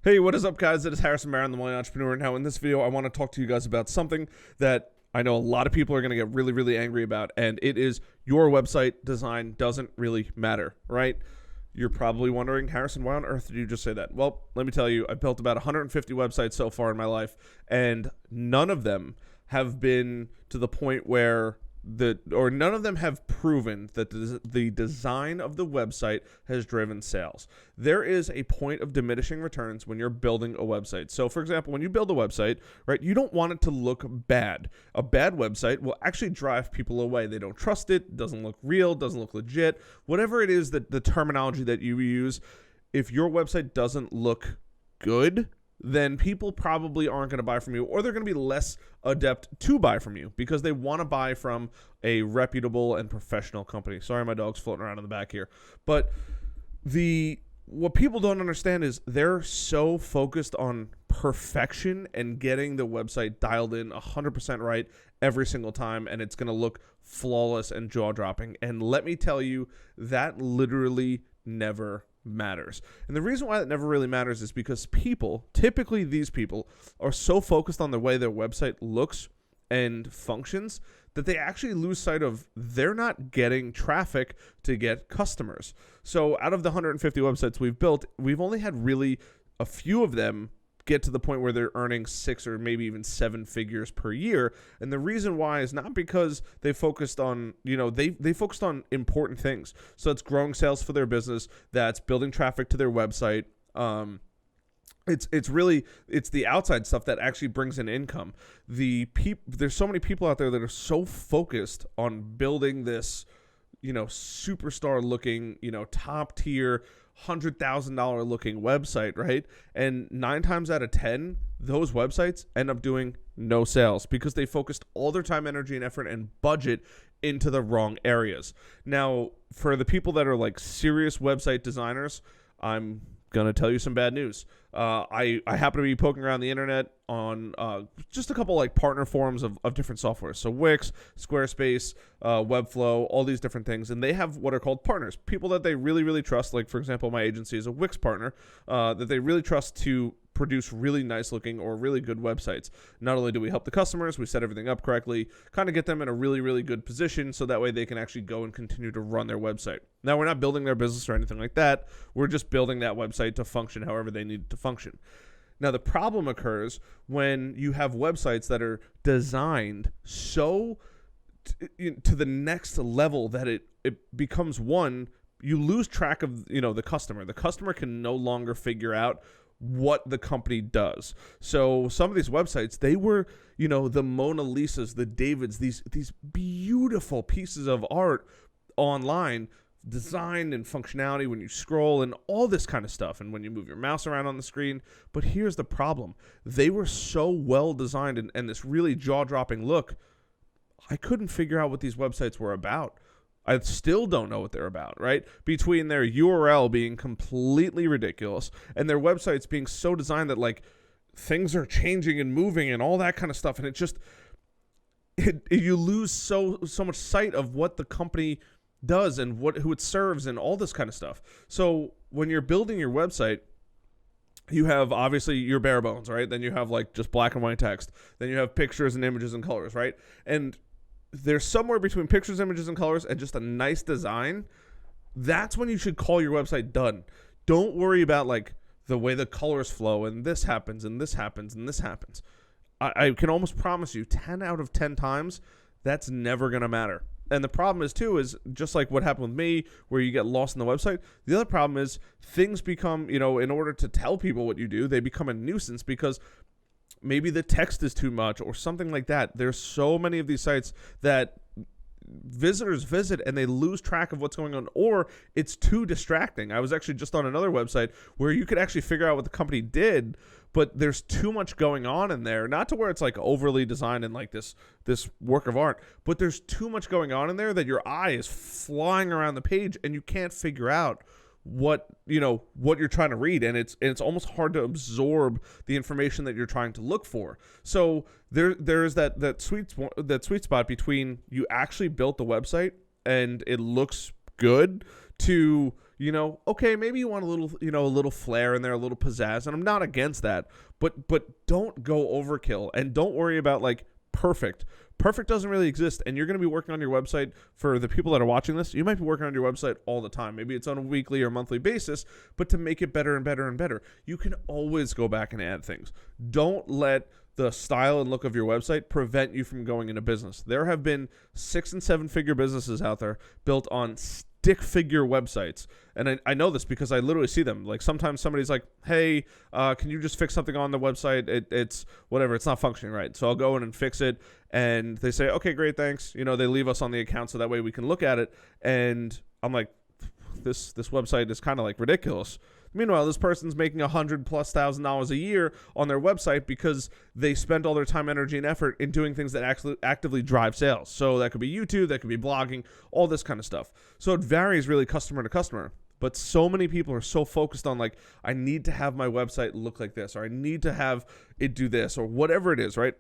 Hey, what is up, guys? It is Harrison Marin, the Millennial Entrepreneur. Now, in this video, I want to talk to you guys about something that I know a lot of people are going to get really, really angry about, and it is your website design doesn't really matter, right? You're probably wondering, Harrison, why on earth did you just say that? Well, let me tell you, I've built about 150 websites so far in my life, and none of them have been to the point where none of them have proven that the design of the website has driven sales. There is a point of diminishing returns when you're building a website. So, for example, when you build a website, right, you don't want it to look bad. A bad website will actually drive people away. They don't trust it, doesn't look real, doesn't look legit. Whatever it is that the terminology that you use, if your website doesn't look good, then people probably aren't going to buy from you, or they're going to be less adept to buy from you because they want to buy from a reputable and professional company. Sorry, my dog's floating around in the back here. But what people don't understand is they're so focused on perfection and getting the website dialed in 100% right every single time, and it's going to look flawless and jaw-dropping. And let me tell you, that literally never matters. And the reason why that never really matters is because people, typically these people, are so focused on the way their website looks and functions that they actually lose sight of they're not getting traffic to get customers. So out of the 150 websites we've built, we've only had really a few of them get to the point where they're earning 6 or maybe even 7 figures per year. And the reason why is not because they focused on, they focused on important things. So it's growing sales for their business, that's building traffic to their website. It's the outside stuff that actually brings in income. There's so many people out there that are so focused on building this, superstar looking, top tier, $100,000 looking website, right? And 9 times out of 10, those websites end up doing no sales because they focused all their time, energy, and effort and budget into the wrong areas. Now, for the people that are like serious website designers, I'm gonna tell you some bad news. I happen to be poking around the internet on just a couple like partner forums of different softwares. So Wix, Squarespace, Webflow, all these different things. And they have what are called partners, people that they really, really trust. Like, for example, my agency is a Wix partner that they really trust to produce really nice looking or really good websites. Not only do we help the customers, we set everything up correctly, kind of get them in a really, really good position so that way they can actually go and continue to run their website. Now, we're not building their business or anything like that. We're just building that website to function however they need it to function. Now, the problem occurs when you have websites that are designed so to the next level that it becomes you lose track of, the customer. The customer can no longer figure out what the company does. So some of these websites, they were, the Mona Lisas, the Davids, these beautiful pieces of art online, design and functionality when you scroll and all this kind of stuff and when you move your mouse around on the screen. But here's the problem. They were so well designed and this really jaw-dropping look, I couldn't figure out what these websites were about. I still don't know what they're about, right? Between their URL being completely ridiculous and their websites being so designed that like things are changing and moving and all that kind of stuff. And you lose so much sight of what the company does and who it serves and all this kind of stuff. So when you're building your website, you have obviously your bare bones, right? Then you have like just black and white text. Then you have pictures and images and colors, right? And there's somewhere between pictures, images, and colors and just a nice design. That's when you should call your website done. Don't worry about like the way the colors flow and this happens and this happens and this happens. I can almost promise you 10 out of 10 times that's never going to matter. And the problem is just like what happened with me where you get lost in the website. The other problem is things become, in order to tell people what you do, they become a nuisance because maybe the text is too much or something like that. There's so many of these sites that visitors visit and they lose track of what's going on, or it's too distracting. I was actually just on another website where you could actually figure out what the company did, but there's too much going on in there. Not to where it's like overly designed and like this work of art, but there's too much going on in there that your eye is flying around the page and you can't figure out what you're trying to read, and it's almost hard to absorb the information that you're trying to look for. So there's that sweet spot between you actually built the website and it looks good to Okay, maybe you want a little, a little flair in there, a little pizzazz, and I'm not against that, but don't go overkill, and don't worry about like perfect. Perfect doesn't really exist, and you're going to be working on your website. For the people that are watching this, you might be working on your website all the time. Maybe it's on a weekly or monthly basis, but to make it better and better and better, you can always go back and add things. Don't let the style and look of your website prevent you from going into business. There have been 6 and 7 figure businesses out there built on stick figure websites. And I know this because I literally see them. Like sometimes somebody's like, hey, can you just fix something on the website? It's whatever. It's not functioning right. So I'll go in and fix it. And they say, okay, great, thanks. They leave us on the account so that way we can look at it. And I'm like, this website is kind of like ridiculous. Meanwhile, this person's making $100,000+ a year on their website because they spent all their time, energy, and effort in doing things that actually actively drive sales. So that could be YouTube, that could be blogging, all this kind of stuff. So it varies really customer to customer. But so many people are so focused on like, I need to have my website look like this, or I need to have it do this, or whatever it is, right?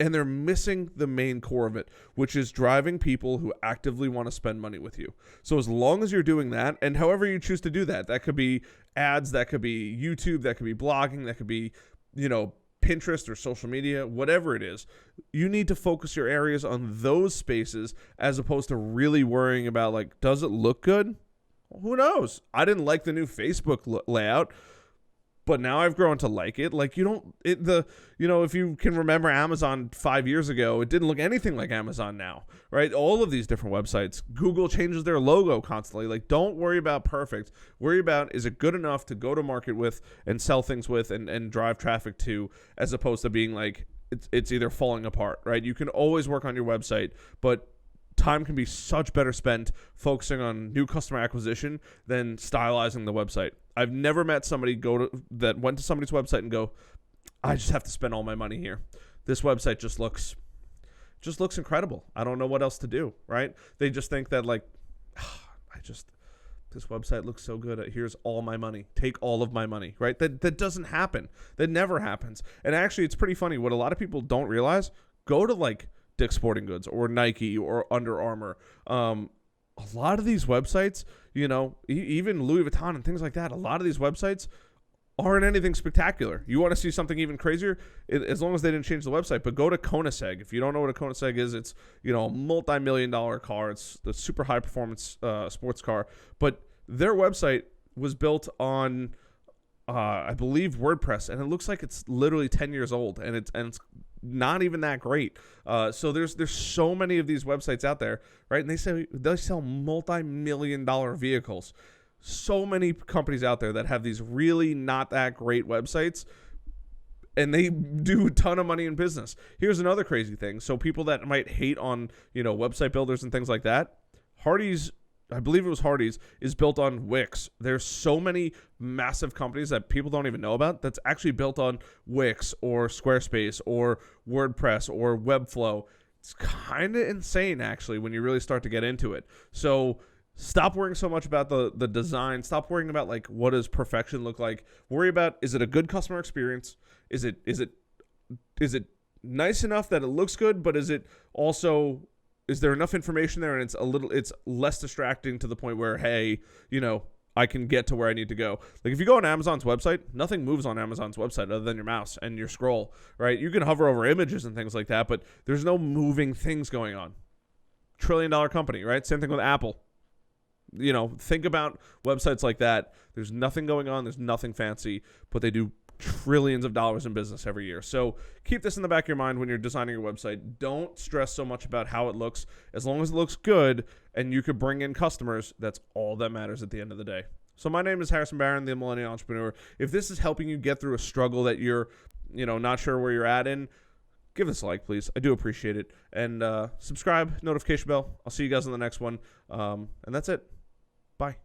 And they're missing the main core of it, which is driving people who actively want to spend money with you. So as long as you're doing that, and however you choose to do that, that could be ads, that could be YouTube, that could be blogging, that could be, Pinterest or social media, whatever it is, you need to focus your areas on those spaces as opposed to really worrying about like, does it look good? Who knows? I didn't like the new Facebook layout, but now I've grown to like it. Like if you can remember Amazon 5 years ago, it didn't look anything like Amazon now, right? All of these different websites, Google changes their logo constantly. Like, don't worry about perfect. Worry about, is it good enough to go to market with and sell things with and drive traffic to, as opposed to being like, it's either falling apart, right? You can always work on your website, but time can be such better spent focusing on new customer acquisition than stylizing the website. I've never met somebody that went to somebody's website and go, I just have to spend all my money here. This website just looks incredible. I don't know what else to do, right? They just think that like, this website looks so good. Here's all my money. Take all of my money, right? That doesn't happen. That never happens. And actually, it's pretty funny. What a lot of people don't realize, go to like Dick's Sporting Goods or Nike or Under Armour. A lot of these websites, even Louis Vuitton and things like that, a lot of these websites aren't anything spectacular. You want to see something even crazier, as long as they didn't change the website, but go to Koenigsegg. If you don't know what a Koenigsegg is, it's, a multi-million-dollar car. It's the super high-performance sports car. But their website was built on, I believe, WordPress, and it looks like it's literally 10 years old, and it's not even that great. So there's so many of these websites out there, right? And they sell multi-million-dollar vehicles. So many companies out there that have these really not that great websites, and they do a ton of money in business. Here's another crazy thing. So people that might hate on, website builders and things like that, Hardee's, I believe it was Hardee's, is built on Wix. There's so many massive companies that people don't even know about that's actually built on Wix or Squarespace or WordPress or Webflow. It's kind of insane, actually, when you really start to get into it. So stop worrying so much about the design. Stop worrying about like, what does perfection look like? Worry about, is it a good customer experience? Is it nice enough that it looks good, but is there enough information there and it's less distracting to the point where, hey, I can get to where I need to go. Like if you go on Amazon's website, nothing moves on Amazon's website other than your mouse and your scroll, right? You can hover over images and things like that, but there's no moving things going on. $1 trillion company, right? Same thing with Apple. Think about websites like that. There's nothing going on. There's nothing fancy, but they do trillions of dollars in business every year. So keep this in the back of your mind when you're designing your website. Don't stress so much about how it looks. As long as it looks good and you could bring in customers, that's all that matters at the end of the day. So my name is Harrison Barron, the Millennial Entrepreneur. If this is helping you get through a struggle that you're, not sure where you're at in, give us a like, please. I do appreciate it. And subscribe, notification bell. I'll see you guys on the next one. And that's it. Bye.